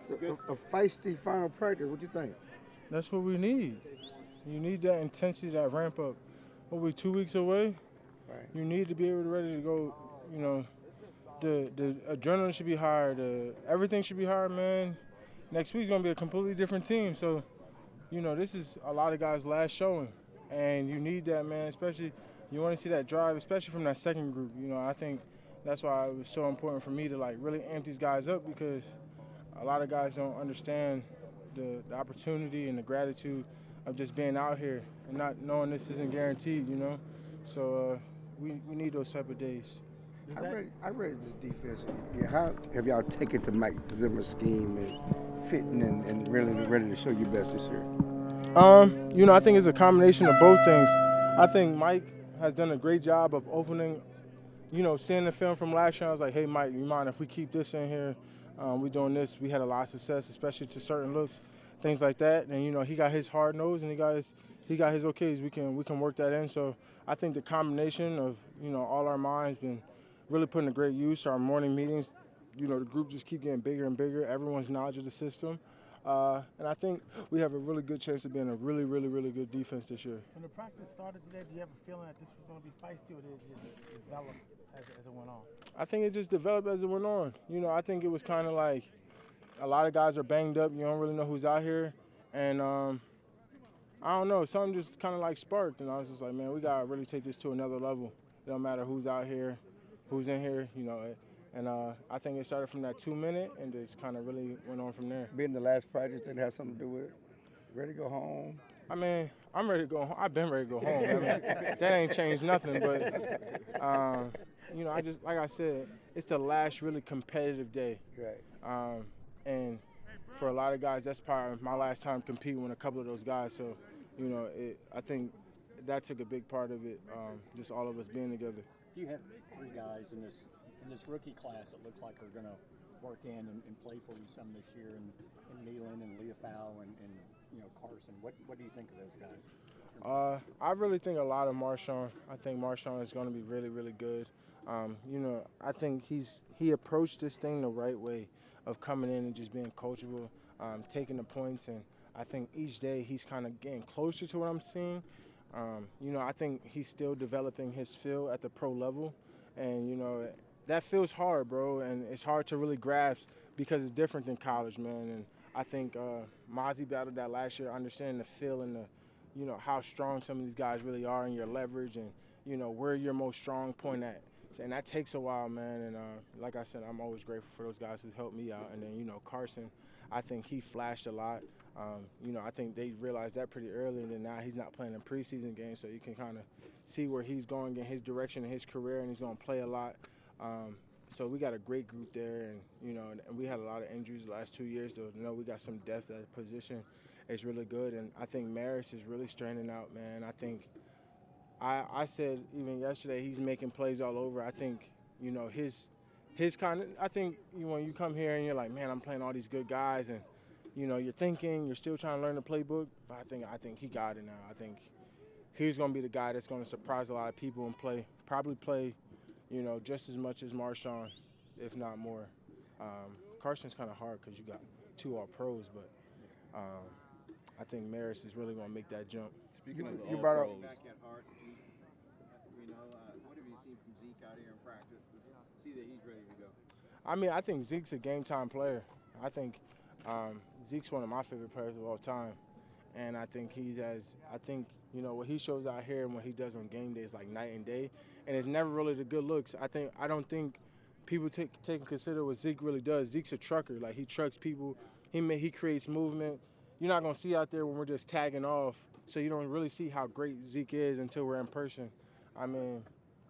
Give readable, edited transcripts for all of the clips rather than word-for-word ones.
So a feisty final practice. What you think? That's what we need. You need that intensity, that ramp up. What, we 2 weeks away? Right. You need to be able to ready to go. You know, the adrenaline should be higher. Everything should be higher, man. Next week's gonna be a completely different team. So, you know, this is a lot of guys' last showing, and you need that, man. Especially, you want to see that drive, especially from that second group. You know, I think that's why it was so important for me to like really amp these guys up, because a lot of guys don't understand the opportunity and the gratitude of just being out here and not knowing this isn't guaranteed, you know. So we need those type of days. I read this defense. Yeah, how have y'all taken to Mike Zimmer's scheme and fitting and really ready to show your best this year? You know, I think it's a combination of both things. I think Mike has done a great job of opening, you know, seeing the film from last year. I was like, hey, Mike, you mind if we keep this in here? We doing this. We had a lot of success, especially to certain looks, things like that. And, you know, he got his hard nose and he got his okays. We can work that in. So I think the combination of, you know, all our minds been really putting to great use. Our morning meetings, you know, the group just keep getting bigger and bigger. Everyone's knowledge of the system. And I think we have a really good chance of being a really, really, really good defense this year. When the practice started today, do you have a feeling that this was going to be feisty, or did it just develop as it went on? I think it just developed as it went on. You know, I think it was kind of like a lot of guys are banged up. You don't really know who's out here. And I don't know, something just kind of like sparked. And I was just like, man, we got to really take this to another level. It don't matter who's out here, who's in here, you know. And I think it started from that 2 minute and just kind of really went on from there. Being the last practice, did it have something to do with it? Ready to go home? I mean, I'm ready to go home. I've been ready to go home. I mean, that ain't changed nothing. But, you know, I just, like I said, it's the last really competitive day. Right. And for a lot of guys, that's probably my last time competing with a couple of those guys. So, you know, I think that took a big part of it, just all of us being together. You have three guys in this rookie class that look like are going to work in and play for you some this year, and Nealon and Leofau and you know, Carson. What do you think of those guys? I really think a lot of Marshawn. I think Marshawn is going to be really, really good. You know, I think he approached this thing the right way of coming in and just being coachable, taking the points, and I think each day he's kind of getting closer to what I'm seeing. You know, I think he's still developing his feel at the pro level, and you know, that feels hard, bro, and it's hard to really grasp because it's different than college, man. And I think Mozzie battled that last year, understanding the feel and the, you know, how strong some of these guys really are and your leverage and, you know, where your most strong point at. And that takes a while, man. And like I said, I'm always grateful for those guys who helped me out. And then, you know, Carson, I think he flashed a lot. You know, I think they realized that pretty early, and then now he's not playing in preseason games, so you can kind of see where he's going in his direction in his career, and he's going to play a lot. So we got a great group there, and you know, and we had a lot of injuries the last 2 years. Though, you know, we got some depth at the position. It's really good, and I think Maris is really straining out, man. I think I said even yesterday he's making plays all over. I think, you know, his kind of. I think when you come here and you're like, man, I'm playing all these good guys, and you know, you're still trying to learn the playbook. But I think he got it now. I think he's going to be the guy that's going to surprise a lot of people and probably play. You know, just as much as Marshawn, if not more. Carson's kind of hard because you got two All-Pros, but I think Maris is really going to make that jump. Speaking of the All-Pros. Back at heart, you know, what have you seen from Zeke out here in practice to see that he's ready to go? I mean, I think Zeke's a game-time player. I think Zeke's one of my favorite players of all time. And I think you know, what he shows out here and what he does on game day is like night and day. And it's never really the good looks. I don't think people take and consider what Zeke really does. Zeke's a trucker. Like, he trucks people. He creates movement. You're not going to see out there when we're just tagging off. So you don't really see how great Zeke is until we're in person. I mean,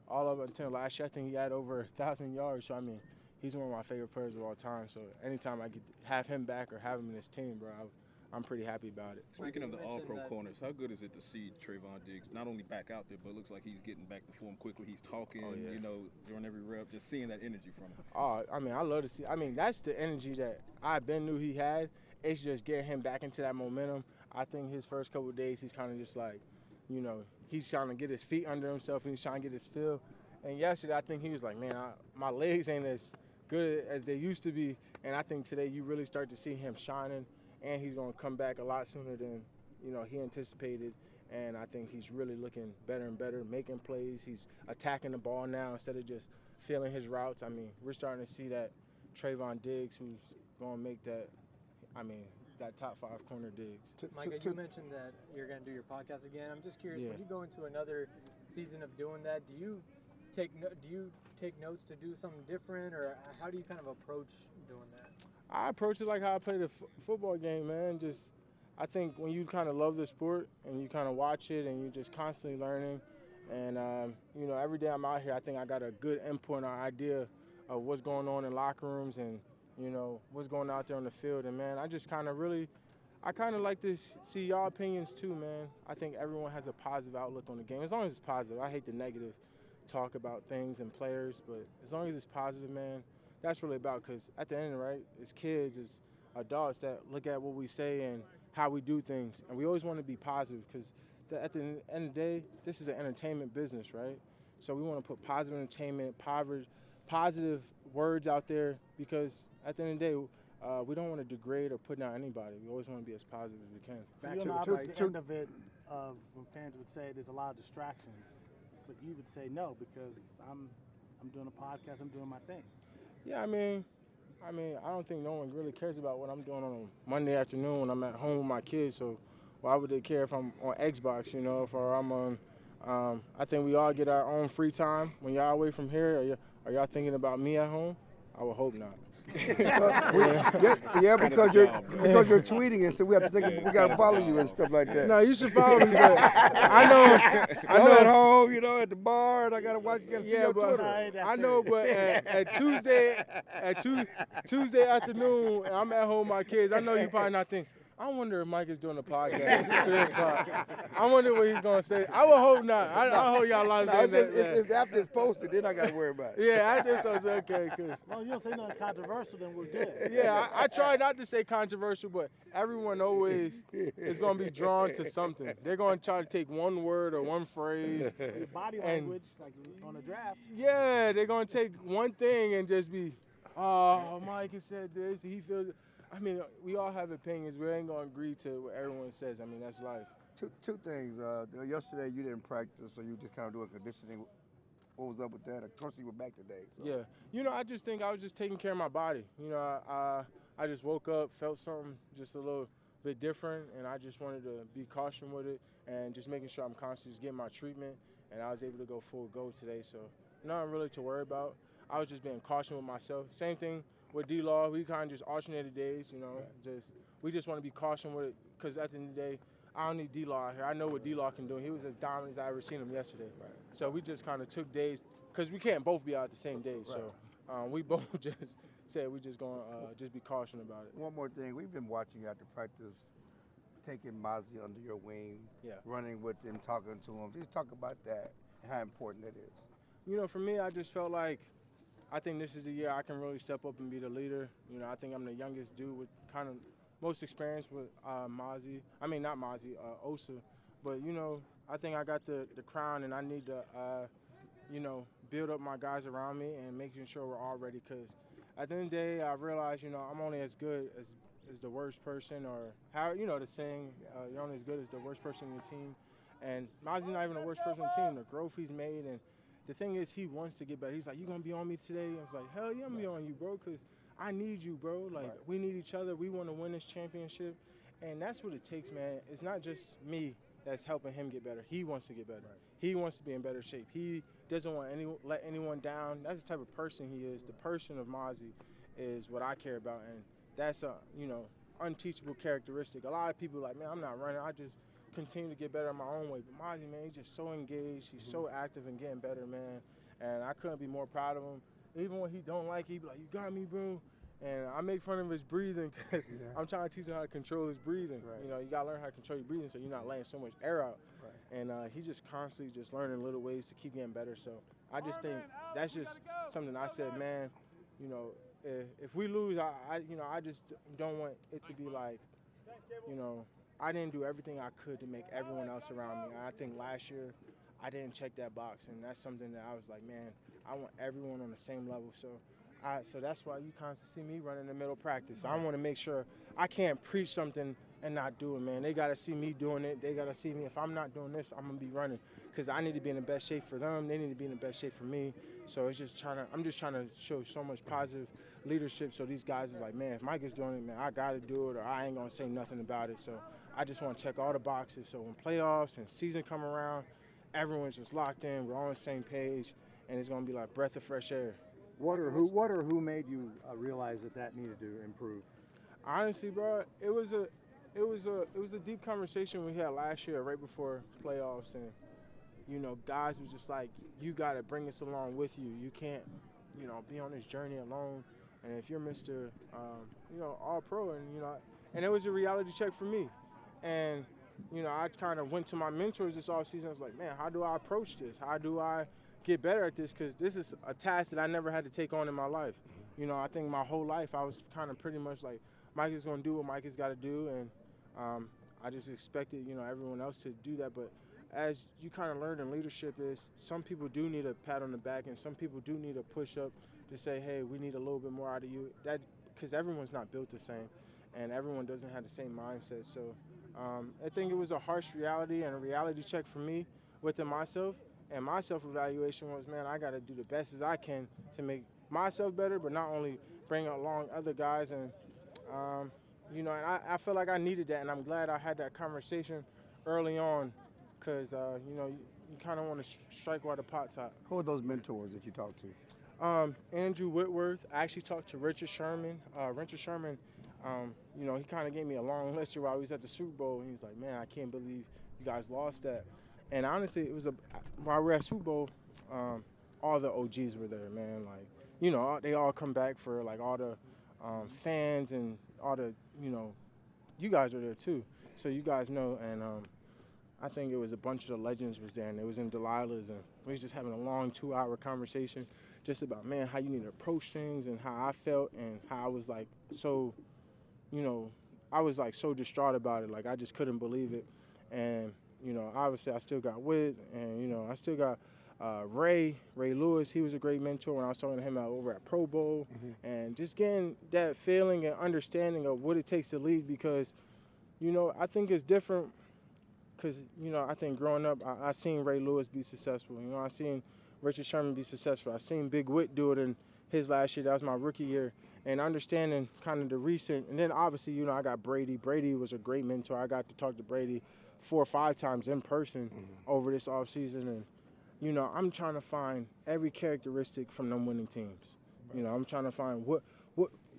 all of it until last year, I think he had over 1,000 yards. So, I mean, he's one of my favorite players of all time. So anytime I get to have him back or have him in this team, bro, I'm pretty happy about it. Speaking of the all-pro corners, how good is it to see Trayvon Diggs not only back out there, but it looks like he's getting back to form quickly. He's talking, you know, during every rep, just seeing that energy from him. Oh, I mean, I love to see. I mean, that's the energy that I've been knew he had. It's just getting him back into that momentum. I think his first couple of days, he's kind of just like, you know, he's trying to get his feet under himself and he's trying to get his feel. And yesterday, I think he was like, man, my legs ain't as good as they used to be. And I think today you really start to see him shining, and he's going to come back a lot sooner than, he anticipated. And I think he's really looking better and better, making plays. He's attacking the ball now instead of just feeling his routes. I mean, we're starting to see that Trayvon Diggs, who's going to make that top 5 corner Diggs. Micah, you mentioned that you're going to do your podcast again. I'm just curious, when you go into another season of doing that, do you take notes to do something different, or how do you kind of approach doing that? I approach it like how I play the football game, man. I think when you kind of love the sport and you kind of watch it and you're just constantly learning, and every day I'm out here, I think I got a good input or idea of what's going on in locker rooms and what's going out there on the field. And man, I kind of like to see y'all opinions too, man. I think everyone has a positive outlook on the game, as long as it's positive. I hate the negative talk about things and players, but as long as it's positive, man, that's really about, because at the end, right, it's kids, it's adults that look at what we say and how we do things, and we always want to be positive, because at the end of the day, this is an entertainment business, right? So we want to put positive entertainment, positive words out there, because at the end of the day, we don't want to degrade or put down anybody. We always want to be as positive as we can. So you're not like the end of it, when fans would say there's a lot of distractions, but you would say no, because I'm doing a podcast, I'm doing my thing. Yeah, I mean, I don't think no one really cares about what I'm doing on a Monday afternoon when I'm at home with my kids. So why would they care if I'm on Xbox, or I'm on? I think we all get our own free time. When y'all away from here, are y'all thinking about me at home? I would hope not. Because you're tweeting and so we have to think we got to follow you and stuff like that. No, you should follow me, but I know at home, at the bar, and I got to watch. Yeah, but I know, but at Tuesday afternoon, I'm at home with my kids. I know you probably not think, I wonder if Mike is doing a podcast. It's 3 o'clock. I wonder what he's going to say. I would hope not. I hope y'all lives it's after it's posted, then I got to worry about it. Yeah, after it's posted, okay. Well, you don't say nothing controversial, then we're good. Yeah, I try not to say controversial, but everyone always is going to be drawn to something. They're going to try to take one word or one phrase. Your body language, like on the draft. Yeah, they're going to take one thing and just be, oh, Mike has said this, he feels it. I mean, we all have opinions. We ain't going to agree to what everyone says. I mean, that's life. Two things. Yesterday you didn't practice, so you just kind of doing conditioning. What was up with that? Of course, you were back today. So. Yeah. I just think I was just taking care of my body. I just woke up, felt something just a little bit different, and I just wanted to be cautious with it and just making sure I'm constantly just getting my treatment, and I was able to go full go today. So nothing really to worry about. I was just being cautious with myself. Same thing with D-Law, we kind of just alternated days, we just want to be cautious with it, because at the end of the day, I don't need D-Law out here. I know what D-Law can do. He was as dominant as I ever seen him yesterday. Right. So we just kind of took days, because we can't both be out the same day. Right. So we both just said we just going to just be cautious about it. One more thing, we've been watching you after practice, taking Mozzie under your wing, running with him, talking to him. Just talk about that, how important that is. For me, I just felt like I think this is the year I can really step up and be the leader. I think I'm the youngest dude with kind of most experience with Mozzie. I mean, not Mozzie, Osa. But, I think I got the crown, and I need to, build up my guys around me and making sure we're all ready. Because at the end of the day, I realize, I'm only as good as the worst person, or how, the saying, you're only as good as the worst person in your team. And Mozzie's not even the worst person in the team. The growth he's made, and the thing is, he wants to get better. He's like, you going to be on me today? I was like, hell yeah, I'm going to be on you, bro, because I need you, bro. Like, we need each other. We want to win this championship. And that's what it takes, man. It's not just me that's helping him get better. He wants to get better. Right. He wants to be in better shape. He doesn't want let anyone down. That's the type of person he is. The person of Mozzie is what I care about, and that's a, unteachable characteristic. A lot of people are like, man, I'm not running. I just continue to get better in my own way. But Mozzie, man, he's just so engaged. He's so active and getting better, man. And I couldn't be more proud of him. Even when he don't like it, he be like, you got me, bro. And I make fun of his breathing because I'm trying to teach him how to control his breathing. Right. You got to learn how to control your breathing so you're not letting so much air out. Right. And he's just constantly just learning little ways to keep getting better. So I just think that's just something I said, man, if we lose, I just don't want it to be like, I didn't do everything I could to make everyone else around me. I think last year I didn't check that box, and that's something that I was like, man, I want everyone on the same level. So So that's why you constantly see me running the middle practice. I want to make sure I can't preach something and not do it, man. They got to see me doing it. They got to see me. If I'm not doing this, I'm going to be running because I need to be in the best shape for them. They need to be in the best shape for me. So I'm just trying to show so much positive leadership so these guys are like, man, if Mike is doing it, man, I got to do it or I ain't going to say nothing about it. So I just want to check all the boxes. So when playoffs and season come around, everyone's just locked in. We're all on the same page, and it's going to be like breath of fresh air. What or who made you realize that needed to improve? Honestly, bro, it was a deep conversation we had last year, right before playoffs, and guys was just like, you got to bring us along with you. You can't, be on this journey alone. And if you're Mr. All Pro, and it was a reality check for me, and I kind of went to my mentors this offseason. I was like, man, how do I approach this? How do I get better at this? Because this is a task that I never had to take on in my life. I think my whole life I was kind of pretty much like, Mike is going to do what Mike has got to do, and I just expected, everyone else to do that. But as you kind of learned in leadership is some people do need a pat on the back, and some people do need a push-up to say, hey, we need a little bit more out of you. That because everyone's not built the same, and everyone doesn't have the same mindset. So I think it was a harsh reality and a reality check for me within myself. And my self-evaluation was, man, I got to do the best as I can to make myself better, but not only bring along other guys. And, and I feel like I needed that, and I'm glad I had that conversation early on because, you kind of want to strike while the pot's hot. Who are those mentors that you talked to? Andrew Whitworth. I actually talked to Richard Sherman. Richard Sherman, he kind of gave me a long lecture while he was at the Super Bowl. And he was like, man, I can't believe you guys lost that. And honestly, it was while we were at Super Bowl, all the OGs were there, man. Like, they all come back for like all the fans and all the, you guys are there too. So you guys know. And I think it was a bunch of the legends was there, and it was in Delilah's, and we was just having a long 2-hour conversation just about, man, how you need to approach things and how I felt and how I was like so, I was like so distraught about it. Like I just couldn't believe it. And obviously I still got Whit, and, I still got Ray Lewis. He was a great mentor when I was talking to him over at Pro Bowl. Mm-hmm. And just getting that feeling and understanding of what it takes to lead because, I think it's different because, I think growing up, I seen Ray Lewis be successful. I seen Richard Sherman be successful. I seen Big Whit do it in his last year. That was my rookie year. And understanding kind of the recent, and then obviously, I got Brady. Brady was a great mentor. I got to talk to Brady 4 or 5 times in person over this offseason. And, I'm trying to find every characteristic from them winning teams. I'm trying to find what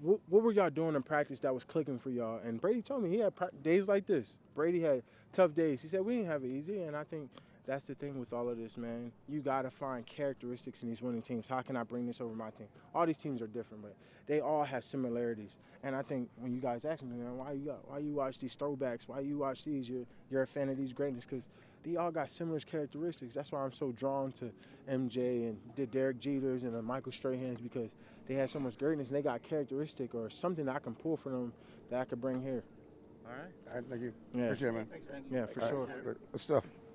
were y'all doing in practice that was clicking for y'all. And Brady told me he had days like this. Brady had tough days. He said, we didn't have it easy. And I think that's the thing with all of this, man. You got to find characteristics in these winning teams. How can I bring this over my team? All these teams are different, but they all have similarities. And I think when you guys ask me, man, why you watch these throwbacks? Why you watch these? You're a fan of these greatness because they all got similar characteristics. That's why I'm so drawn to MJ and the Derek Jeters and the Michael Strahans because they have so much greatness and they got characteristic or something that I can pull from them that I could bring here. All right, thank you. Yeah. Appreciate it, man. Thanks, man. Yeah, for sure. Good stuff.